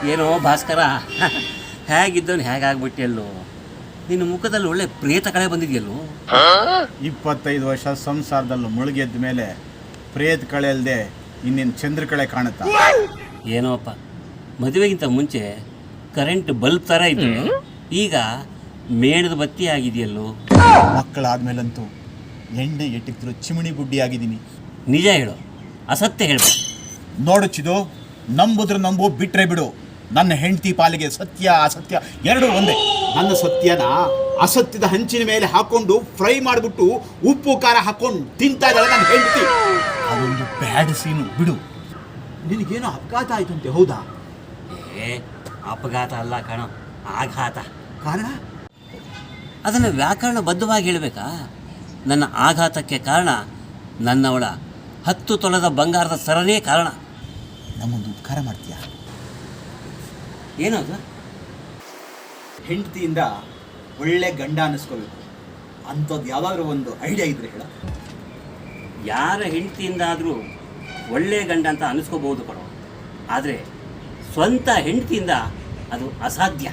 ಏನೋ ಭಾಸ್ಕರ, ಹೇಗಿದ್ದವನು ಹೇಗಾಗ್ಬಿಟ್ಟಿಯಲ್ಲೋ. ನಿನ್ನ ಮುಖದಲ್ಲಿ ಒಳ್ಳೆ ಪ್ರೇತ ಕಳೆ ಬಂದಿದೆಯಲ್ಲೋ. 25 ವರ್ಷ ಸಂಸಾರದಲ್ಲಿ ಮುಳುಗೆದ್ದ ಮೇಲೆ ಪ್ರೇತ ಕಳೆ ಅಲ್ಲದೆ ಇನ್ನೇನು ಚಂದ್ರಕಳೆ ಕಾಣುತ್ತಾ? ಏನೋಪ್ಪ, ಮದುವೆಗಿಂತ ಮುಂಚೆ ಕರೆಂಟ್ ಬಲ್ಬ್ ಥರ ಇದ್ದೆ, ಈಗ ಮೇಣದ ಬತ್ತಿ ಆಗಿದೆಯಲ್ಲೋ. ಮಕ್ಕಳಾದ್ಮೇಲಂತೂ ಎಣ್ಣೆ ಎಟ್ಟಿದ್ರು ಚಿಮಣಿ ಬುಡ್ಡಿ ಆಗಿದ್ದೀನಿ. ನಿಜ ಹೇಳು, ಅಸತ್ಯ ಹೇಳ್ಬೇಕು. ನೋಡು ಚಿದು, ನಂಬುದ್ರೆ ನಂಬು, ಬಿಟ್ರೆ ಬಿಡು. ನನ್ನ ಹೆಂಡತಿ ಪಾಲಿಗೆ ಸತ್ಯ ಅಸತ್ಯ ಎರಡೂ ಒಂದೇ. ನನ್ನ ಸತ್ಯನ ಅಸತ್ಯದ ಹಂಚಿನ ಮೇಲೆ ಹಾಕೊಂಡು ಫ್ರೈ ಮಾಡಿಬಿಟ್ಟು ಉಪ್ಪು ಖಾರ ಹಾಕೊಂಡು ತಿಂತಾ ಇದ್ದಾಳೆ ನನ್ನ ಹೆಂಡತಿ. ಅದೊಂದು ಬ್ಯಾಡ್ ಸೀನು, ಬಿಡು. ನಿನಗೇನೋ ಅಪಘಾತ ಆಯ್ತಂತೆ, ಹೌದಾ? ಅಪಘಾತ ಅಲ್ಲ ಕಣ, ಆಘಾತ. ಕಾರಣ? ಅದನ್ನು ವ್ಯಾಕರಣಬದ್ಧವಾಗಿ ಹೇಳಬೇಕಾ? ನನ್ನ ಆಘಾತಕ್ಕೆ ಕಾರಣ ನನ್ನವಳ 10 ತೊಲದ ಬಂಗಾರದ ಸರನೇ ಕಾರಣ. ನಮ್ಮೊಂದು ಉಪಕಾರ ಮಾಡ್ತೀಯಾ? ಏನದು? ಹೆಂಡತಿಯಿಂದ ಒಳ್ಳೆ ಗಂಡ ಅನ್ನಿಸ್ಕೋಬೇಕು. ಅಂಥದ್ದು ಯಾವಾದರೂ ಒಂದು ಐಡಿಯಾ ಇದ್ರೆ ಹೇಳ. ಯಾರ ಹೆಂಡತಿಯಿಂದಾದರೂ ಒಳ್ಳೆ ಗಂಡ ಅಂತ ಅನಿಸ್ಕೋಬಹುದು ಕಣೋ, ಆದರೆ ಸ್ವಂತ ಹೆಂಡತಿಯಿಂದ ಅದು ಅಸಾಧ್ಯ.